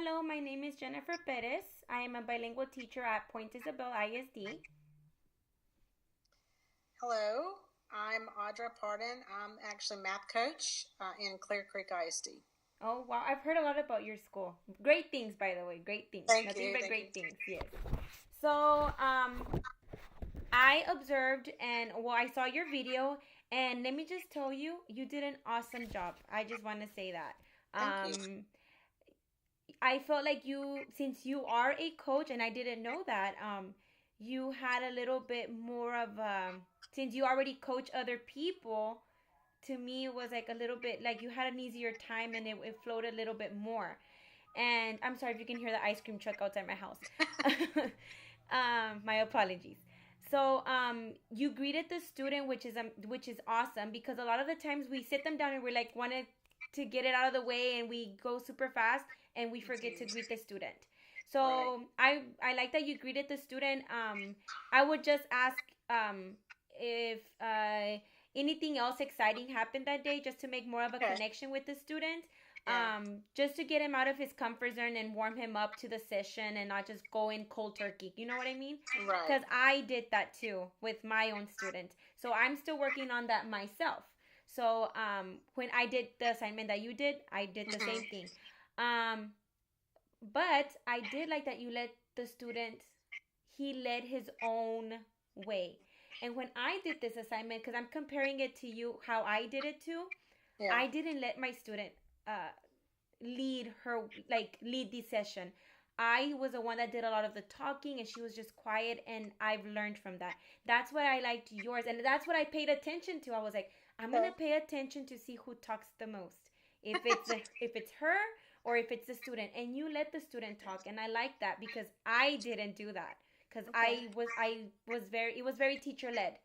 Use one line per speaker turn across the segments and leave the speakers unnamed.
Hello, my name is Jennifer Perez. I am a bilingual teacher at Point Isabel ISD.
Hello, I'm Audra Pardon. I'm actually math coach in Clear Creek ISD.
Oh, wow. I've heard a lot about your school. Great things, by the way. Great things.
Thank
Nothing
you.
but
Thank you.
great things. Yes. So, I observed and, well, I saw your video, and let me just tell you, you did an awesome job. I just want to say that.
Thank you.
I felt like you, since you are a coach, and I didn't know that, you had a little bit more of, since you already coach other people, to me it was like a little bit like you had an easier time and it flowed a little bit more. And I'm sorry if you can hear the ice cream truck outside my house. My apologies. So you greeted the student, which is awesome, because a lot of the times we sit them down and we're like wanted to get it out of the way and we go super fast and we forget to greet the student. So I like that you greeted the student. I would just ask if anything else exciting happened that day, just to make more of a
Okay.
connection with the student,
Yeah.
just to get him out of his comfort zone and warm him up to the session and not just go in cold turkey. You know what I mean?
Right.
Because I did that too with my own student. So I'm still working on that myself. So when I did the assignment that you did, I did the same thing. Um, but I did like that you let the student, he led his own way. And when I did this assignment, because I'm comparing it to you, how I did it too,
Yeah.
I didn't let my student uh, lead her, like lead the session. I was the one that did a lot of the talking and she was just quiet, and I've learned from that. That's what I liked yours, and that's what I paid attention to. I was like, I'm going
Okay.
to pay attention to see who talks the most. If it's her or if it's the student, and you let the student talk, and I like that because I didn't do that, because
Okay.
I was very, it was very teacher led,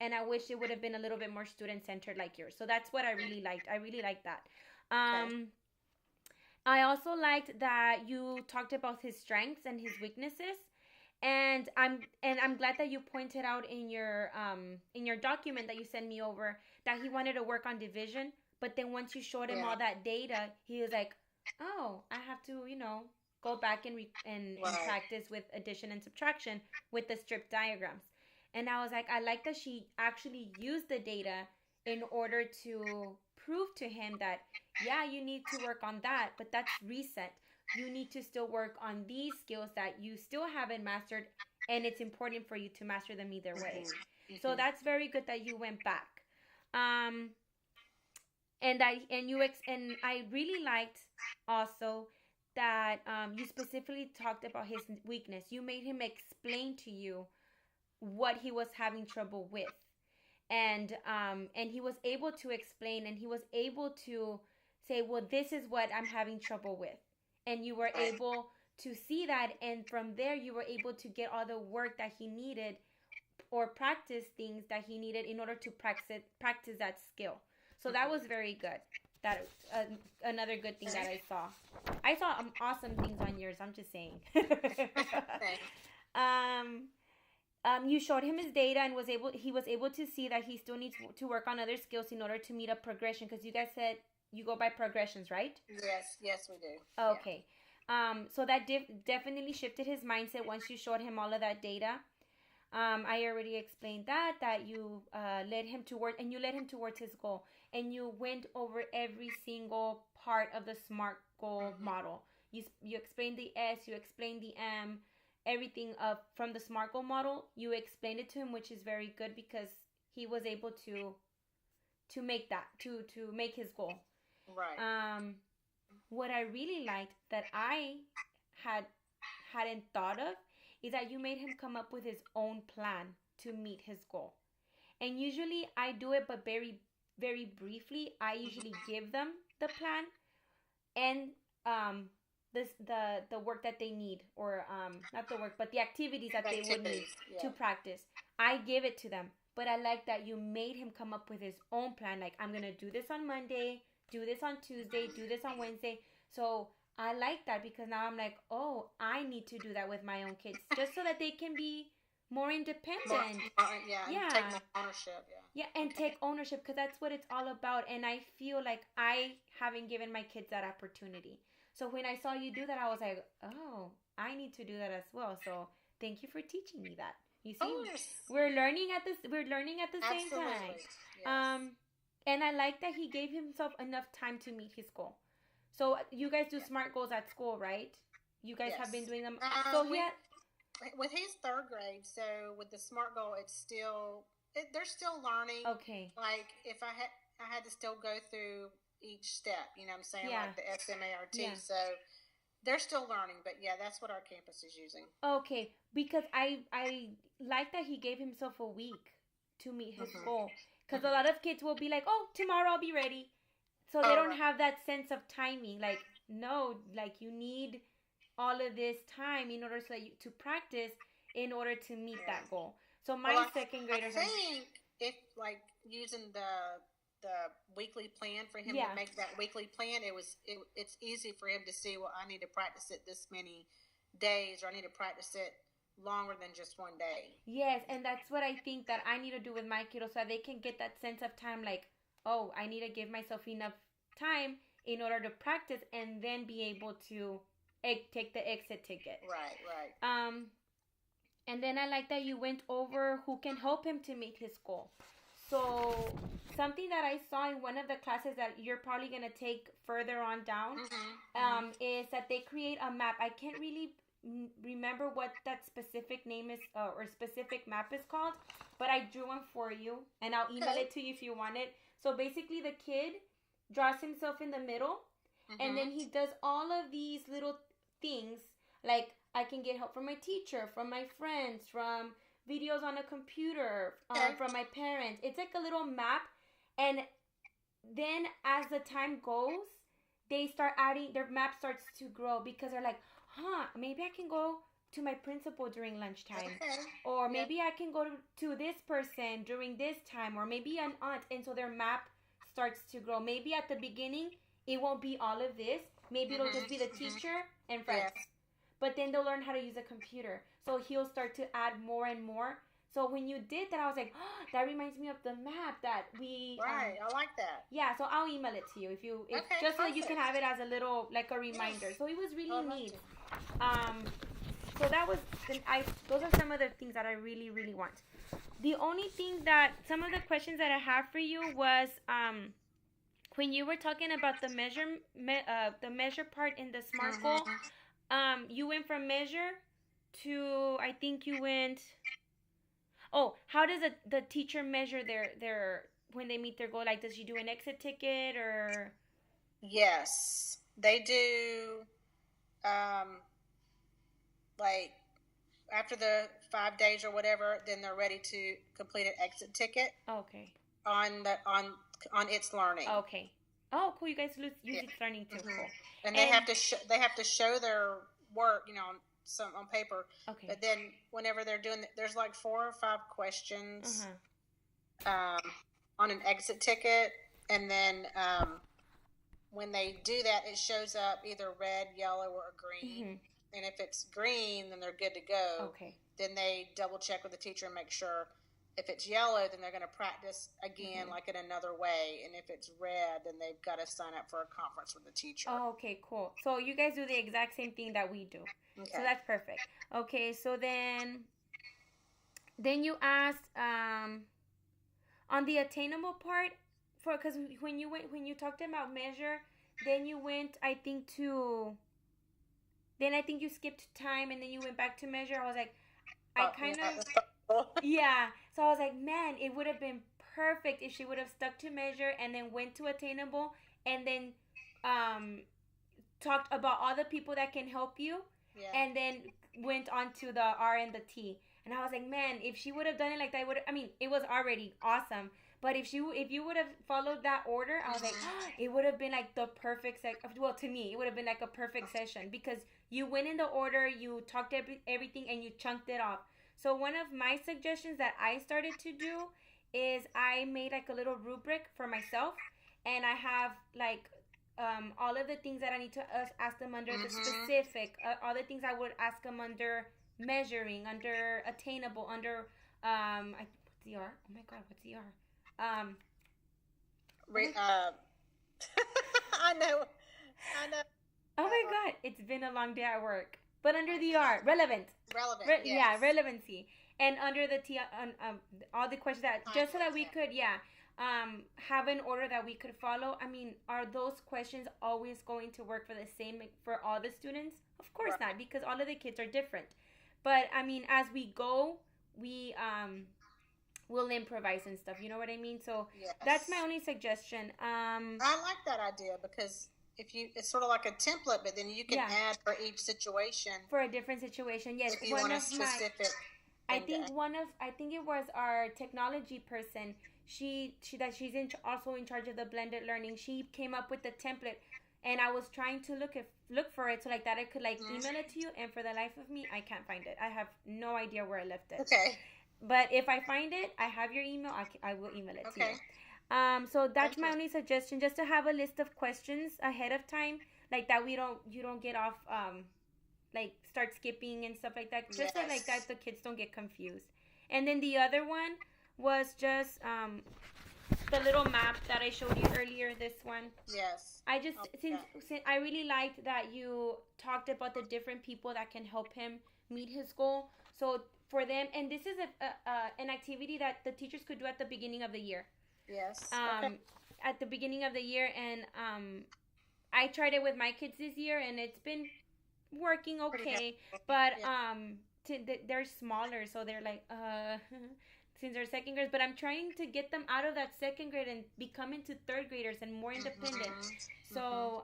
and I wish it would have been a little bit more student centered like yours. So that's what I really liked. I really liked that.
Okay.
I also liked that you talked about his strengths and his weaknesses, and I'm glad that you pointed out in your document that you sent me over that he wanted to work on division, but then once you showed him
Yeah.
all that data, he was like, "Oh, I have to, go back and
Right.
practice with addition and subtraction with the strip diagrams." And I was like, I like that she actually used the data in order to prove to him that, yeah, you need to work on that, but that's reset. You need to still work on these skills that you still haven't mastered, and it's important for you to master them either way. So
Mm-hmm.
that's very good that you went back. Um, and I really liked also that you specifically talked about his weakness. You made him explain to you what he was having trouble with, and he was able to explain, and he was able to say, well, this is what I'm having trouble with, and you were
Right.
able to see that, and from there you were able to get all the work that he needed, or practice things that he needed in order to practice that skill. So that was
Mm-hmm.
very good. That another good thing that I saw awesome things on yours, I'm just saying.
Thanks.
um you showed him his data, and he was able to see that he still needs to work on other skills in order to meet a progression, because you guys said you go by progressions, right?
Yes. Yes, we do. Yeah.
Okay. So that definitely shifted his mindset once you showed him all of that data. I already explained that you led him toward, and you led him towards his goal, and you went over every single part of the SMART goal
Mm-hmm.
model. You explained the S, you explained the M, everything up from the SMART goal model. You explained it to him, which is very good because he was able to make that to make his goal.
Right.
Um, what I really liked that I had hadn't thought of is that you made him come up with his own plan to meet his goal. And usually I do it, but very, very briefly. I usually
Mm-hmm.
give them the plan and the work that they need, or not the work, but the activities that they would need
Activities.
to
Yeah.
practice. I give it to them, but I like that you made him come up with his own plan. Like, I'm gonna do this on Monday, do this on Tuesday, do this on Wednesday. So I like that, because now I'm like, oh, I need to do that with my own kids, just so that they can be more
More,
independent.
yeah, and take
Yeah,
more ownership.
yeah,
Yeah.
and
Okay.
take ownership, because that's what it's all about. And I feel like I haven't given my kids that opportunity. So when I saw you do that, I was like, oh, I need to do that as well. So thank you for teaching me that. You see,
Oh, yes.
we're learning at the same time.
Absolutely. Yes.
Um, and I like that he gave himself enough time to meet his goal. So you guys do
Yeah.
SMART goals at school, right? You guys have been
Yes.
doing them. So he
We
had,
with his third grade, so with the SMART goal, it's still they're still learning.
okay,
Like if I had to still go through each step. You know what I'm saying?
yeah,
Like the SMART.
yeah.
So they're still learning, but yeah, that's what our campus is using.
Okay, because I like that he gave himself a week to meet his
Mm-hmm.
goal. Because a
Mm-hmm.
lot of kids will be like, oh, tomorrow I'll be ready. So they
Oh,
don't
right.
have that sense of timing. Like, no, like you need all of this time in order to practice in order to meet
Yeah.
that goal. So
Well,
my second
I
graders are,
think if like using the weekly plan for him to
yeah.
make that weekly plan, it's easy for him to see. Well, I need to practice it this many days, or I need to practice it longer than just one day.
Yes, and that's what I think that I need to do with my kiddos so that they can get that sense of time like, oh, I need to give myself enough time in order to practice and then be able to take the exit ticket.
Right, right.
And then I like that you went over who can help him to meet his goal. So something that I saw in one of the classes that you're probably gonna take further on down,
Mm-hmm.
is that they create a map. I can't really remember what that specific name is or specific map is called, but I drew one for you, and I'll email
Okay.
it to you if you want it. So basically, the kid draws himself in the middle, and then
Mm-hmm.
he does all of these little things like I can get help from my teacher, from my friends, from videos on a computer,
Okay.
from my parents. It's like a little map, and then as the time goes, they start adding their map starts to grow because they're like, huh, maybe I can go to my principal during lunchtime,
Okay.
or
Yeah.
maybe I can go to this person during this time, or maybe an aunt, and so their map starts to grow. Maybe at the beginning it won't be all of this. Maybe it'll just be the teacher and friends.
Yes.
But then they'll learn how to use a computer. So he'll start to add more and more. So when you did that, I was like, oh, that reminds me of the map that we.
Right. I like that.
Yeah, so I'll email it to you if
Okay,
just so you can
perfect.
have it as a little like a reminder.
Yes.
So it was
I
really
would love
neat.
to.
So that was those are some of the things that I really really want. The only thing that some of the questions that I have for you was when you were talking about the measure part in the SMART goal, you went from measure to I think you went. Oh, how does the teacher measure their when they meet their goal? Like, does she do an exit ticket or?
Yes, they do. Um, like after the 5 days or whatever, then they're ready to complete an exit ticket
Okay.
on its learning.
Okay. Oh, cool. You guys use
Yeah.
its learning too.
Mhm.
Cool.
And they have to they have to show their work, on paper.
Okay.
But then whenever they're doing, there's like 4 or 5 questions on an exit ticket, and then when they do that, it shows up either red, yellow, or green. And if it's green, then they're good to go.
Okay.
Then they double check with the teacher and make sure. If it's yellow, then they're going to practice again, like in another way. And if it's red, then they've got to sign up for a conference with the teacher.
Oh, okay, cool. So you guys do the exact same thing that we do.
Okay.
So that's perfect. Okay, so then you asked on the attainable part because when you talked about measure, then you went I think you skipped time and then you went back to measure. I was like, yeah. So I was like, man, it would have been perfect if she would have stuck to measure and then went to attainable and then talked about all the people that can help you, and then went on to the R and the T. And I was like, man, if she would have done it like that, it was already awesome. But if you would have followed that order, I was like, it would have been like the perfect well, to me, it would have been like a perfect session because you went in the order, you talked everything, and you chunked it off. So one of my suggestions that I started to do is I made like a little rubric for myself, and I have like all of the things that I need to ask them under the specific, all the things I would ask them under measuring, under attainable, under what's the R? Oh my God, what's the R?
I know.
Oh my God, it's been a long day at work. But under the R, relevant.
Relevant, yes.
Yeah, relevancy. And under the T, all the questions that, just so that we could, have an order that we could follow. I mean, are those questions always going to work for the same, for all the students? Of course not, because all of the kids are different. But, I mean, as we go, we, will improvise and stuff. You know what I mean? So
Yes.
that's my only suggestion.
I like that idea because if you, it's sort of like a template, but then you can
Yeah.
add for each situation
For a different situation, yes.
if you want a specific.
I
thing to
think I think it was our technology person. She's also in charge of the blended learning. She came up with the template, and I was trying to look for it so like that I could like email it to you. And for the life of me, I can't find it. I have no idea where I left it.
Okay.
But if I find it, I have your email. I will email it to
Okay.
you. So that's
Thank
my
you.
only suggestion, just to have a list of questions ahead of time, like that you don't get off like start skipping and stuff like that, just so like
Yes.
that the kids don't get confused. And then the other one was just the little map that I showed you earlier. This one,
Yes.
I just
Okay.
since I really liked that you talked about the different people that can help him meet his goal. So for them, and this is an activity that the teachers could do at the beginning of the year.
Yes.
Okay. At the beginning of the year, and I tried it with my kids this year, and it's been working okay. But they're smaller, so they're like since they're second graders. But I'm trying to get them out of that second grade and become into third graders and more independent. So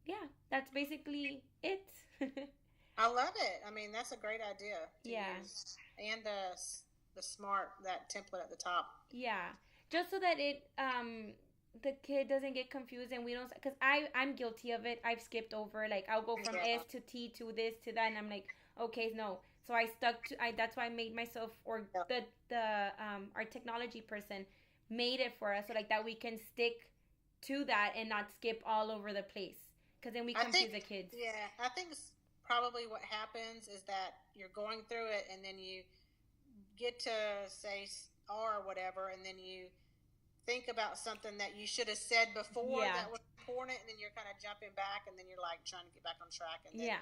yeah, that's basically it.
I love it. I mean, that's a great idea.
Yeah.
Use. And the smart, that template at the top.
Yeah, just so that it the kid doesn't get confused and we don't, because I'm guilty of it. I've skipped over, like I'll go from S to T to this to that, and I'm like, okay, no. So I stuck to that's why I made myself, or the our technology person made it for us, so like that we can stick to that and not skip all over the place, because then we confuse the kids.
Yeah, I think it's probably what happens is that you're going through it and then you get to say R or whatever, and then you think about something that you should have said before that was important, and then you're kind of jumping back, and then you're like trying to get back on track. And then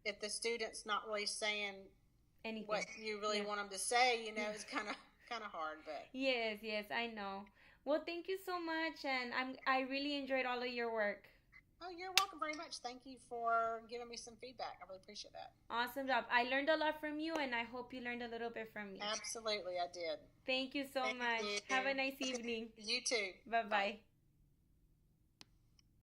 if the student's not really saying anything, what you really want them to say, you know, it's kind of hard. But
yes, I know. Well, thank you so much, and I really enjoyed all of your work.
Oh, you're welcome very much. Thank you for giving me some feedback. I really appreciate that.
Awesome job. I learned a lot from you, and I hope you learned a little bit from me.
Absolutely, I did.
Thank you so much. Have a nice evening.
You too.
Bye-bye.